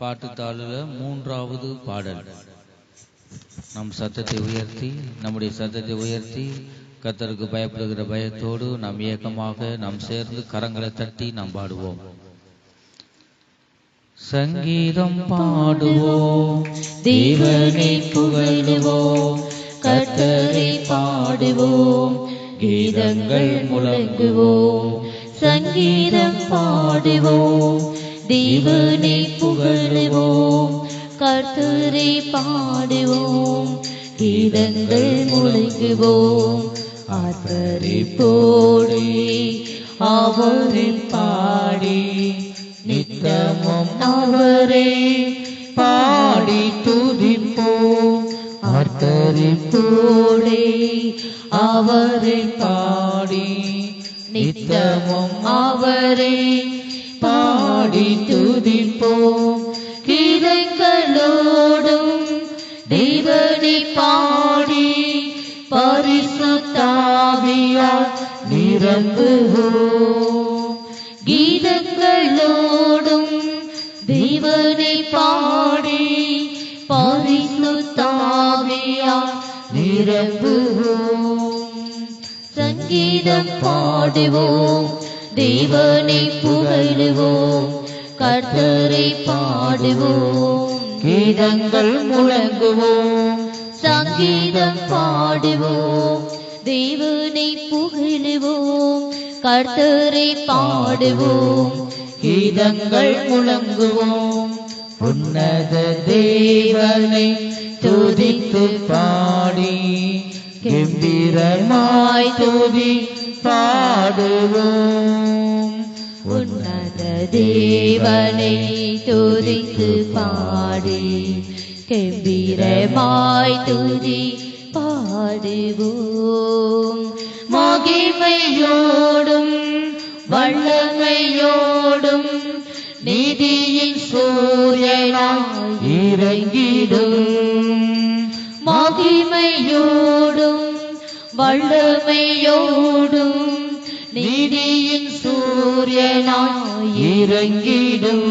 பாட்டுத்தாளில் 3வது பாடல். நம் சத்தத்தை உயர்த்தி கர்த்தருக்கு பயப்படுகிற பயத்தோடு நாம் ஏக்கமாக நாம் சேர்ந்து கரங்களை தட்டி நாம் பாடுவோம். சங்கீதம் பாடுவோம், தேவனை புகழுவோம், கர்த்தரை பாடுவோம், கீதங்கள் முழங்குவோம். சங்கீதம் பாடுவோம், தேவனை புகழுவோம், கர்த்தரை பாடுவோம், கீதங்கள் முழங்குவோம். ஆர்ப்பரிப்போடு அவரை பாடி நித்தமும் அவரை பாடி துதிப்போம். ஆர்ப்பரிப்போடு அவரை பாடி நித்தமும் அவரை பாடி துதிப்போம். கீதங்களோடும் தேவனை பாடி பரிசுத்தாவியால் நிரம்புவோம். கீதங்களோடும் தேவனை பாடி பரிசுத்தாவியால் நிரம்புவோம். சங்கீதம் பாடுவோம், தேவனை புகழுவோம், கர்த்தரை பாடுவோம், கீதங்கள் முழங்குவோம். சங்கீதம் பாடுவோம், தேவனை புகழுவோம், கர்த்தரை பாடுவோம், கீதங்கள் முழங்குவோம். உன்னத தேவனை துதித்து பாடி கம்பீரமாய் துதி பாடுவோம். உன்னத தேவனை துதித்து பாடி கம்பீரமாய் துதி பாடுவோம். மகிமையோடும் வல்லமையோடும் நீதியின் சூரியனாய் இறங்கிடும். மகிமையோடும் வல்லமையோடும் நீதியின் சூரியனாய் இறங்கிடும்.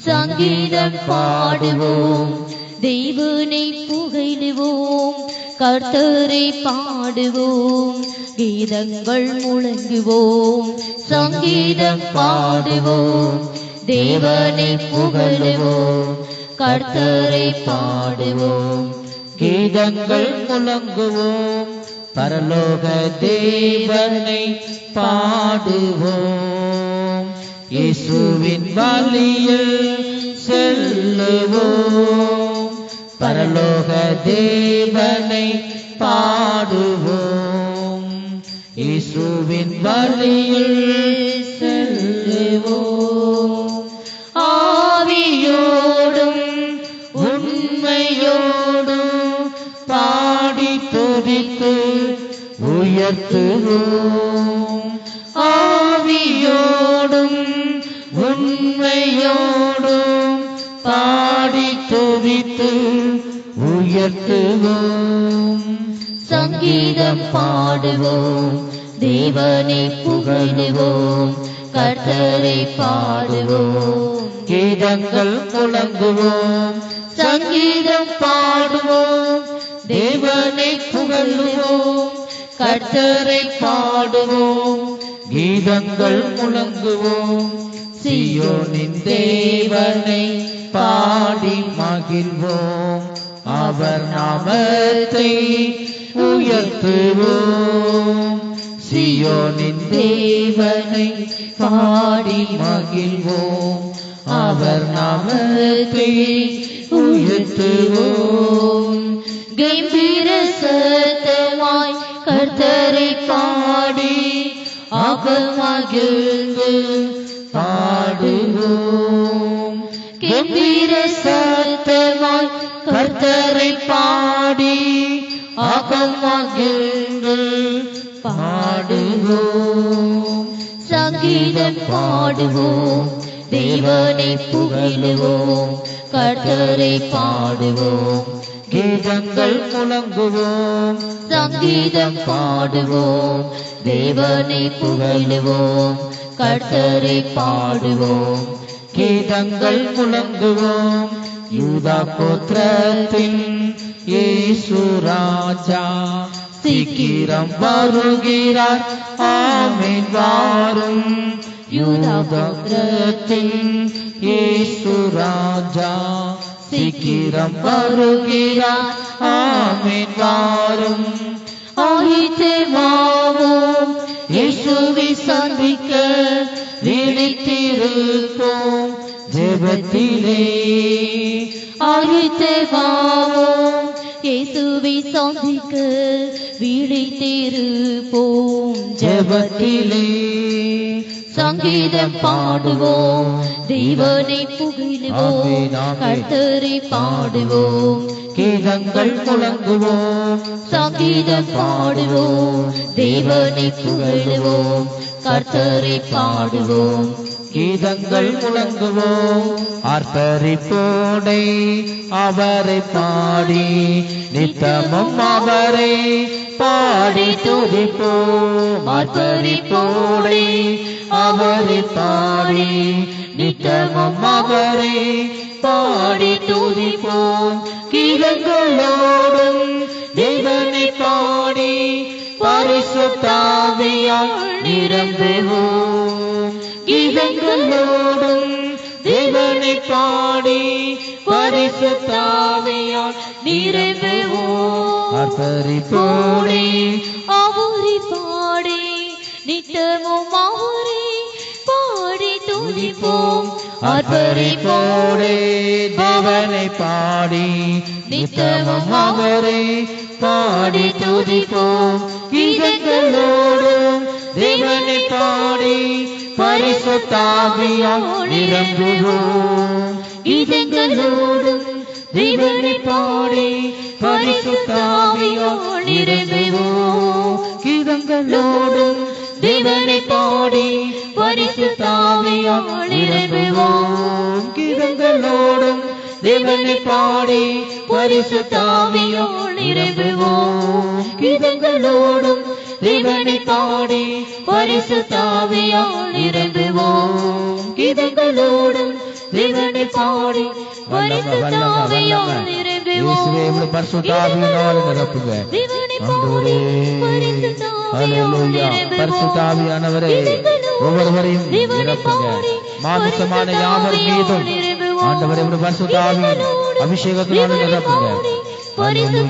சங்கீதம் பாடுவோம், தேவனை புகழுவோம், கர்த்தரை பாடுவோம், கீதங்கள் முழங்குவோம். சங்கீதம் பாடுவோம், தேவனை புகழுவோம், கர்த்தரை பாடுவோம், கீதங்கள் முழங்குவோம். பரலோக தேவனை பாடுவோம், இயேசுவின் வழியில் செல்லுவோம். பரலோக தேவனை பாடுவோம், இயேசுவின் வழியில் செல்லுவோம். ஆவியோடும் உண்மையோடும் பாடி துதித்து உயர்த்துவோம். ஆவியோடும் உண்மையோடும் பாடி துதித்து உயர்த்துவோம். சங்கீதம் பாடுவோம், தேவனை புகழுவோம், கர்த்தரை பாடுவோம், கீதங்கள் முழங்குவோம். சங்கீதம் பாடுவோம், தேவனை புகழுவோம், கர்த்தரை பாடுவோம், கீதங்கள் முழங்குவோம். சீயோனின் தேவனை பாடி மகிழ்வோம், அவர் நாமத்தை உயர்த்துவோம். சீயோனின் தேவனை பாடி மகிழ்வோம், அவர் நாமத்தை உயர்த்துவோம். கம்பீர சத்தமாய் கர்த்தரை பாடி அகமகிழ்ந்து பாடுவோம். கம்பீர சத்தமாய் கர்த்தரை பாடி அகமகிழ்ந்து பாடுவோம். சங்கீதம் பாடுவோம், தேவனை புகழுவோம், கர்த்தரை பாடுவோம், கீதங்கள் முழங்குவோம். சங்கீதம் பாடுவோம், தேவனை புகழுவோம், கர்த்தரை பாடுவோம், கீதங்கள் முழங்குவோம். யூதா கோத்திரத்தின் இயேசு ராஜா சீக்கிரம் வருகிறார். ஆமென் வாரும். யூதா கோத்திரத்தின் இயேசு ராஜா சீக்கிரம் வருகிறார். ஆமென் வாரும். ஆயிற்றேவாவோம் இயேசுவை சந்திக்க விழித்திருப்போம் ஜெபத்திலே. ஆயிற்றேவாவோம் இயேசுவை சந்திக்க விழித்திருப்போம் ஜெபத்திலே. சங்கீதம் பாடுவோம், தேவனை புகழுவோம், கர்த்தரை பாடுவோம். கீதங்கள் முழங்குவோம். சங்கீதம் பாடுவோம், தேவனை புகழுவோம், கர்த்தரை பாடுவோம். கீதங்கள் முழங்குவோம். ஆர்ப்பரிப்போடை அவரை பாடி நித்தமும் அவரை பாடி துதிப்போம். ஆர்ப்பரிப்போடை அவரை பாடி நித்தமும் அவரை பாடி துதிப்போம். கீதங்களோடும் தேவனை பாடி பரிசுத்தாவியால் நிரம்புவோம். கீதங்களோடும் தேவனை பாடி பரிசுத்தாவியால் நிரம்புவோம். ஆர்ப்பரிப்போடே அவரை பாடி நித்தமும் அவரை பாடி துதிப்போம். ஆர்ப்பரிப்போடே தேவனை பாடி நித்தமும் அவரை பாடி துதிப்போம். கீதங்களோடும் தேவனை பாடி பரிசுத்தாவியால் நிரம்புவோம். கீதங்களோடும் தேவனை பாடி பரிசுத்தாவியால் நிரம்புவோம். கீதங்களோடும் தேவனை பாடி பரிசுத்தாவியால் நிரம்புவோம். கீதங்களோடும் தேவனை பாடி பரிசுத்தாவியால் நிரம்புவோம். கீதங்களோடும் தேவனை பாடி பரிசுத்தாவியால் நிரம்புவோம். கீதங்களோடும் தேவனை பாடி பரிசுத்தாவியால் நிரம்புவோம். பரிசுத்தாவியால் நிரப்புங்க. பரிசுத்தாவியானவரே ஒவ்வொருவரையும் நிரப்புங்க. மாமிசமான யாவர் மீதும் ஆண்டவரே பரிசுத்தாவியின் அபிஷேகத்தினால நிரப்புங்க. வல்லமை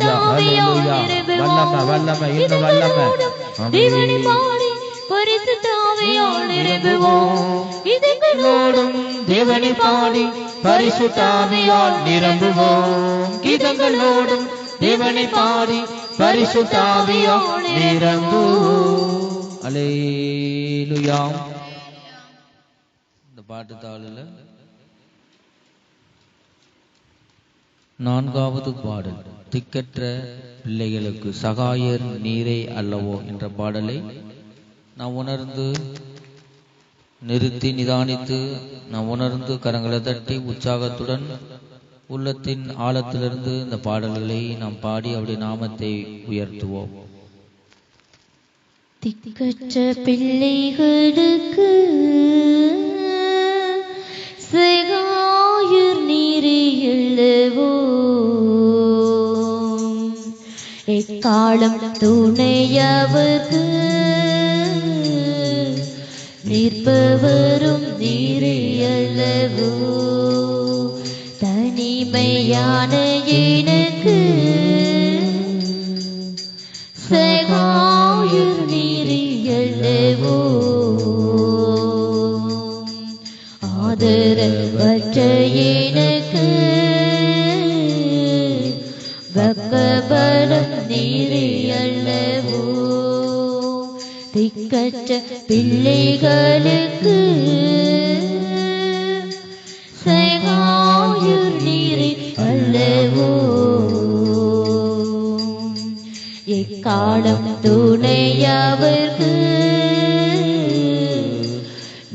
வல்லமை இன்னும் வல்லமை. கீதங்களோடும் தேவனை பாடி பரிசுத்தாவியால் நிரம்புவோம். கீதங்களோடும் தேவனை பாடி பரிசுத்தாவியால் நிரம்புவோம். அல்லேலூயா. இந்த பாட்டு தாளில் 4வது பாடல் திக்கற்ற பிள்ளைகளுக்கு சகாயர் நீரே அல்லவோ என்ற பாடலை நாம் உணர்ந்து நிறுத்தி நிதானித்து நாம் உணர்ந்து கரங்களை தட்டி உற்சாகத்துடன் உள்ளத்தின் ஆழத்திலிருந்து இந்த பாடல்களை நாம் பாடி அவருடைய நாமத்தை உயர்த்துவோம். திக்கற்ற பிள்ளைகளுக்கு சகாயர் நீரே அல்லவோ, எக்காலம் துணையவர்க்கு நிற்பவரும் நீரே அல்லவோ. தனிமையான எனக்கு சகாயர் நீரே அல்லவோ. ஆதரவற்ற எனக்கு பக்கபலம் நீரே அல்லவோ. திக்கற்ற பிள்ளைகளுக்கு சகாயர் நீரே அல்லவோ. எக்காலம் துணையவர்க்கு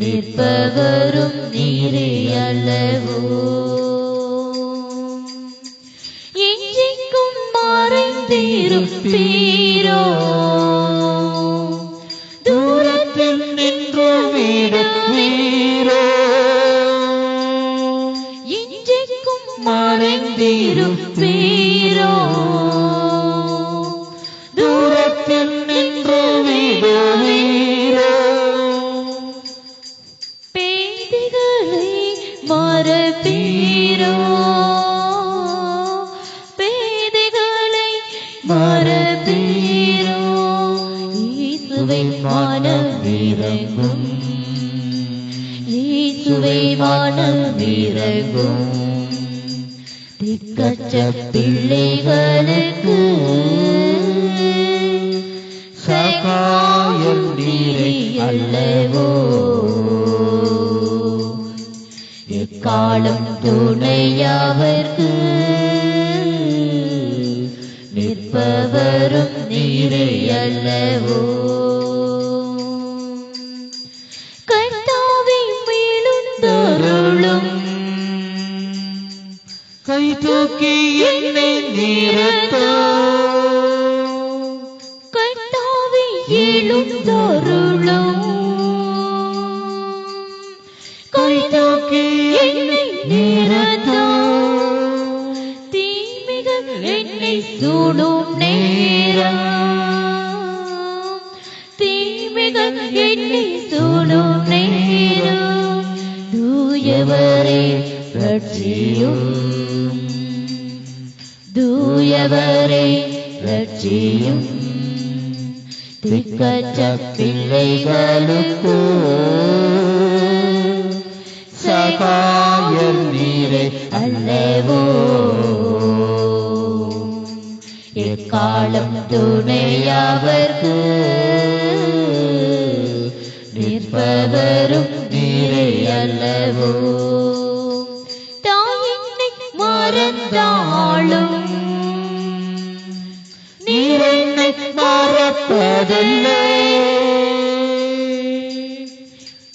நிற்பவரும் நீரே அல்லவோ. எஞ்சிக்கும் மறைந்திருப்பீரோ, தூரத்தில் நின்று விடுவீரோ. காத்திருப்பீரோ தூரத்தில் நின்று விடுவீரோ பேதைகளை மறப்பீரோ பேதைகளை மறப்பீரோ இயேசுவை மனமிரங்கும் இயேசுவை மனமிரங்கும் திக்கற்ற பிள்ளைகளுக்கு சகாயம் நீரே அல்லவோ எக்காலம் துணையவர்க்கு நிற்பவரும் நீரே அல்லவோ கர்த்தாவே மீளுந்தருளும் கை தூக்கி என்னை நிறுத்தோ கர்த்தாவே எழுந்தருளும் கை தூக்கி என்னை நிறுத்தோ தீமைகள் என்னை சூடும் நேரம் தீமைகள் என்னை சூடும் நேரம் தூயவரே ரட்சியும் தூயவரே ரட்சியும் திக்கற்ற பிள்ளைகளுக்கு சகாயம் நீரே அல்லவோ எக்காலம் துணையவர்க்கு நிற்பவரும் நீரே அல்லவோ தாயினை மறந்தாலும் நீர் என்னை மறப்பதில்லை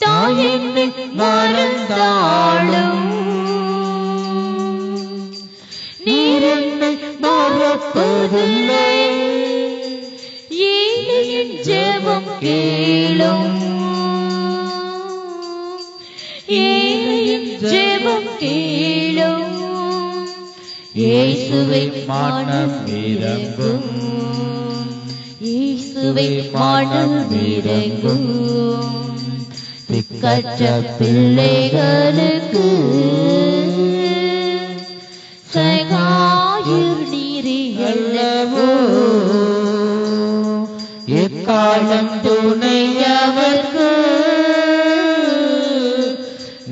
தாயினை மறந்தாலும் நீர் என்னை மறப்பதில்லை ஏழையின் ஜெபம் கேளும் ஏழையின் ஜெபம் கேளும் இயேசுவை மனம் இறங்கும் இயேசுவை மனம் இறங்கும் திக்கற்ற பிள்ளைகளுக்கு சகாயம் நீரே அல்லவோ எக்காலம் துணையவர்க்கு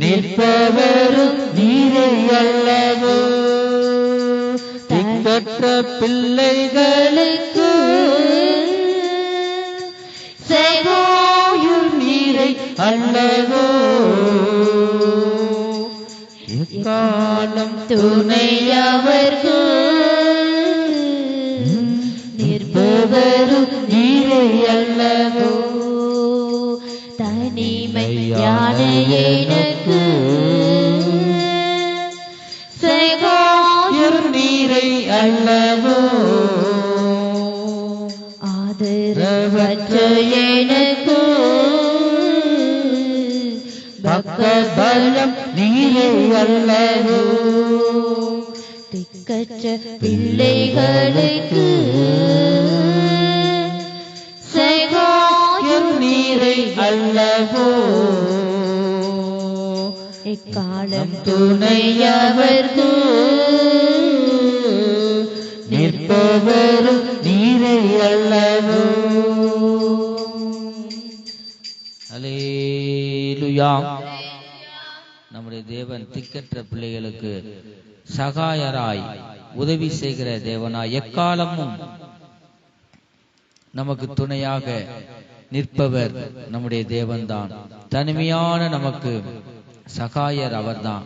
நிற்பவரும் நீரே அல்லவோ திக்கற்ற பிள்ளைகளுக்கு சகாயம் நீரை அல்லவோ எக்காலம் துணையவர்க்கு நிற்பவரும் நீரை அல்லவோ தனிமையான எனக்கு சகாயம் நீரை அல்லவோ ஆதரவற்ற எனக்கு பக்கபலம் நீரை அல்லவோ திக்கற்ற பிள்ளைகளுக்கு சகாயம் நீரை அல்லவோ எக்காலம் துணையவர்க்கு நிற்பவரும் நீரை அல்லவோ அல்லேலூயா. நம்முடைய தேவன் திக்கற்ற பிள்ளைகளுக்கு சகாயராய் உதவி செய்கிற தேவனாய் எக்காலமும் நமக்கு துணையாக நிற்பவர் நம்முடைய தேவன்தான். தனிமையான நமக்கு சகாயர் அவர்தான்.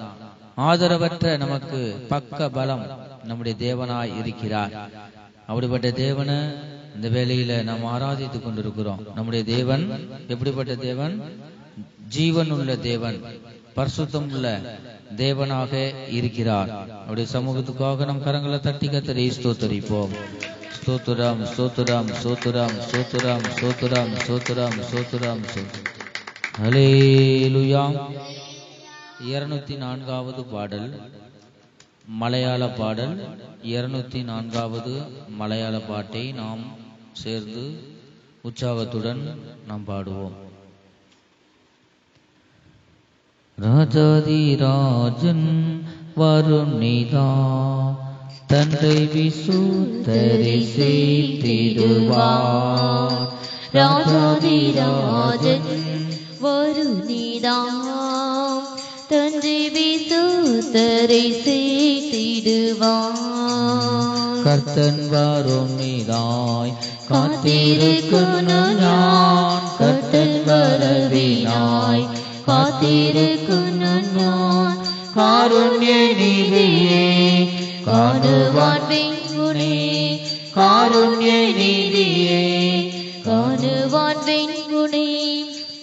ஆதரவற்ற நமக்கு பக்க பலம் நம்முடைய தேவனாய் இருக்கிறார். அப்படிப்பட்ட தேவனை இந்த வேளையில நாம் ஆராதித்துக் கொண்டிருக்கிறோம். நம்முடைய தேவன் எப்படிப்பட்ட தேவன்? ஜீவன் உள்ள தேவன், பரிசுத்தம் உள்ள தேவனாக இருக்கிறார். அவருடைய சமூகத்துக்காக நம் கரங்களை தட்டி கர்த்தரை ஸ்தோத்தரிப்போம். ஸ்தோத்திரம் ஸ்தோத்திரம் ஸ்தோத்திரம் ஸ்தோத்திரம் ஸ்தோத்திரம் ஸ்தோத்திரம் ஸ்தோத்திரம் ஸ்தோத்திரம். ஹல்லேலூயா. 204வது பாடல். மலையாள பாடல் 204வது மலையாள பாட்டை நாம் சேர்ந்து உற்சாகத்துடன் நாம் பாடுவோம். ராஜாதிராஜன் வருணிதா தன்னை விசுத்தரை சேர்த்திடுவார். ராஜாதிராஜன் வருணிதா தன்னை விசுத்தரை சேர்த்திடுவார். கர்த்தன் வருணிதாய் காத்திருக்கணும் நான், கர்த்தன் வரவினாய் காத்திருக்கணும் நான். காருண்ய நீதியே காணுவான் வெண்குணே, காருண்ய நீதியே காணுவான் வெண்குணே.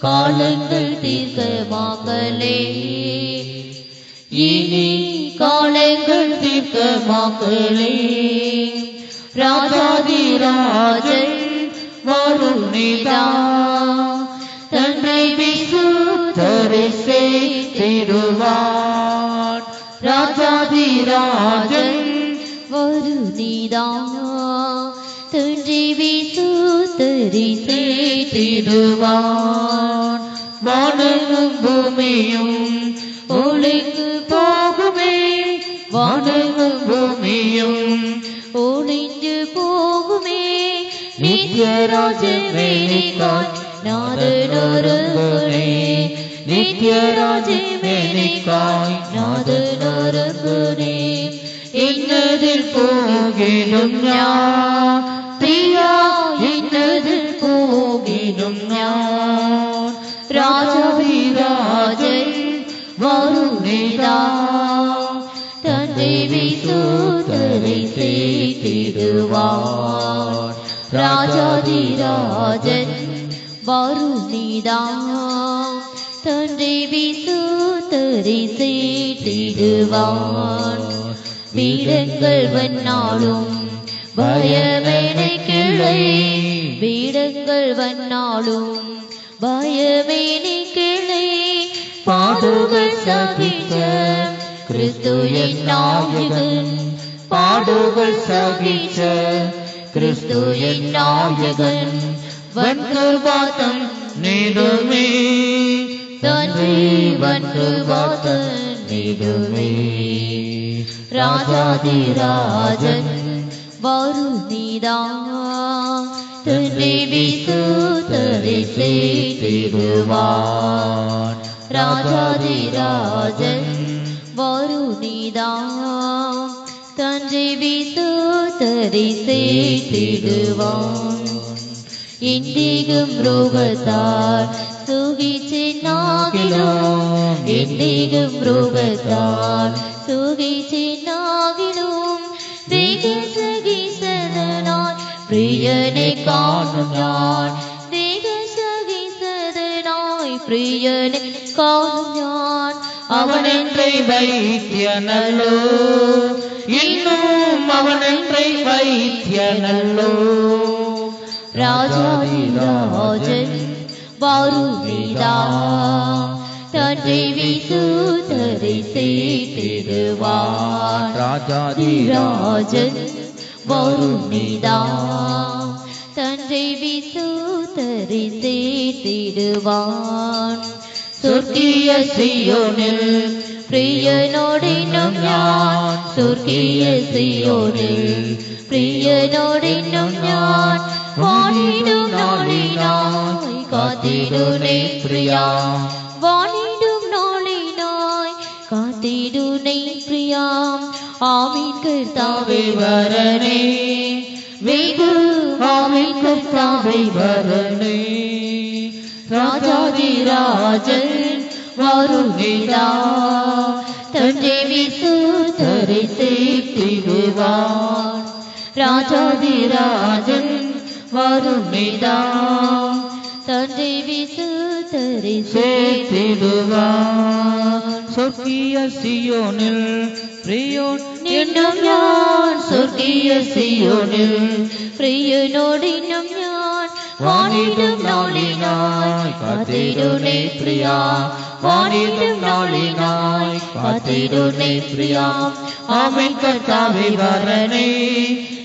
காலங்கள் தீர்க்கமாக்கலே, இனி காலங்கள் தீர்க்கமாக்கலே. ராஜாதிராஜன் வருணிதா தன்னை விசுத்தரை சேர்த்திடுவார். ராஜாதிராஜன் வருணிதா தன்னை விசுத்தரை சேர்த்திடுவார். வானமும் பூமியும் ஒளிந்து போகுமே, வானமும் பூமியும் ஒளிந்து போகுமே. நித்யராஜமேனிக்காய் நாதனொருவனே, நித்யராஜமேனிக்காய் நாதனொருவனே. இன்னதில் போகிடும் நான் பிரியா, இன்னதில் போகிடும் நான். ராஜாதிராஜன் வருணிதா தன்னை விசுத்தரை சேர்த்திடுவார். ராஜாதிராஜன் வருணிதா தன்னை விசுத்தரை சேர்த்திடுவார். வீடங்கள் வண்ணாலும் பயமெனக்கில்லை, வீடங்கள் வண்ணாலும் பயமெனக்கில்லை. பாடுகள் சகித்த கிறிஸ்து என் நாயகன், பாடுகள் சகித்த கிறிஸ்து என் நாயகன். வன்கிருபாத்தம் நீடுமே தன்னை, வன்கிருபாத்தம் நீடுமே. ராஜாதிராஜன் வருணிதா தன்னை விசுத்தரை சேர்த்திடுவார். ராஜாதிராஜன் வருணிதா தன்னை விசுத்தரை சேர்த்திடுவார். இன்றிகும் ரோகத்தார் சுகிச்சினாகிலும், இன்றிகும் ரோகத்தார் சுகிச்சினாகிலும். தேக சகிசதனாய் பிரியனை காணும் நான், தேக சகிசதனாய் பிரியனை காணும் நான். அவனென்றை வைத்தியனல்லோ, இன்னும் அவனென்றை வைத்தியனல்லோ. ராஜாதிராஜன் வருணிதா தன்னை விசுத்தரை சேர்த்திடுவார். ராஜாதிராஜன் வருணிதா தன்னை விசுத்தரை சேர்த்திடுவார். சொர்க்கிய சீயோனில் பிரியனோடினும் நான், சொர்க்கிய சீயோனில் பிரியனோடினும் நான். வானிடும் நாளினாய் காத்திடுனே பிரியா, வானிடும் நாளினாய் காத்திடுனே பிரியா. ஆமீன் கர்த்தாவே வரனே வெகு, ஆமீன் கர்த்தாவே வரனே. ராஜாதிராஜன் வருணிதா தன்னை விசுத்தரை சேர்த்திடுவார். ராஜாதிராஜன் வருணிதா தன்னை விசுத்தரை சேர்த்திடுவார். சொர்க்கிய சீயோனில் பிரியோன் என்னும் நான், சொர்க்கிய சீயோனில் பிரியனோடினும் நான். வானிடும் நாளினாய் காத்திடுனே பிரியா, வானிடும் நாளினாய் കാത്തിടുന്നേ പ്രിയാം ആമേൻ കർത്താവേ വരണേ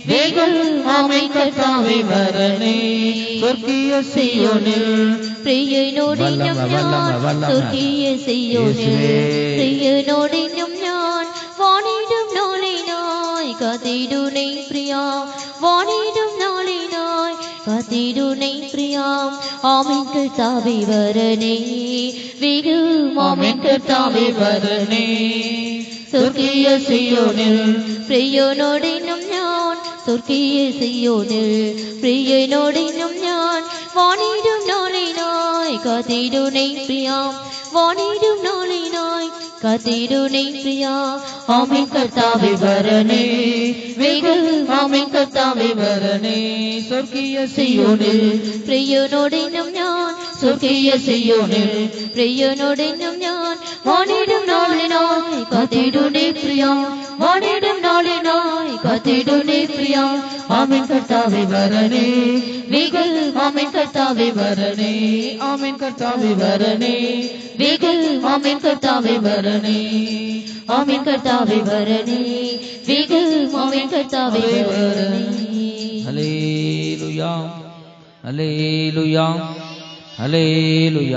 വേഗം ആമേൻ കർത്താവേ വരണേ സ്വർഗീയ സിയോനിൽ പ്രിയനോടിനും ഞാൻ സ്വർഗീയ സിയോനിൽ പ്രിയനോടിനും ഞാൻ വാണിടും നാളിനായി കാത്തിടുന്നേ പ്രിയാം വാണിടും നാളിനായി കാത്തിടുന്നേ പ്രിയാം ആമേൻ കർത്താവേ വരണേ വേഗം ആമേൻ കർത്താവേ വരണേ സ്വർഗീയ സിയോനിൽ പ്രിയനോടിനും ഞാൻ സ്വർഗീയ സിയോനിൽ പ്രിയനോടിനും ഞാൻ വാണിടും നാളിനായി കാത്തിടുന്നേ പ്രിയാം വാണിടും നാളിനായി കാത്തിടുന്നേ പ്രിയാം ആമേൻ കർത്താവേ വരണേ വേഗം ആമേൻ കർത്താവേ വരണേ സ്വർഗീയ സിയോനിൽ പ്രിയനോടിനും ഞാൻ സ്വർഗീയ സിയോനിൽ പ്രിയനോടിനും ഞാൻ വാണിടും നാളിനായി കാത്തിടുന്നേ പ്രിയാം വാണിടും നാളിനായി കാത്തിടുന്നേ പ്രിയാം ആമേൻ കർത്താവേ വരണേ വേഗം ആമേൻ കർത്താവേ വരണേ ആമേൻ കർത്താവേ വരണേ വേഗം ആമേൻ കർത്താവേ വരണേ ആമേൻ കർത്താവേ വരണേ വേഗം ആമേൻ കർത്താവേ വരണേ ഹല്ലേലൂയ ഹല്ലേലൂയ ഹല്ലേലൂയ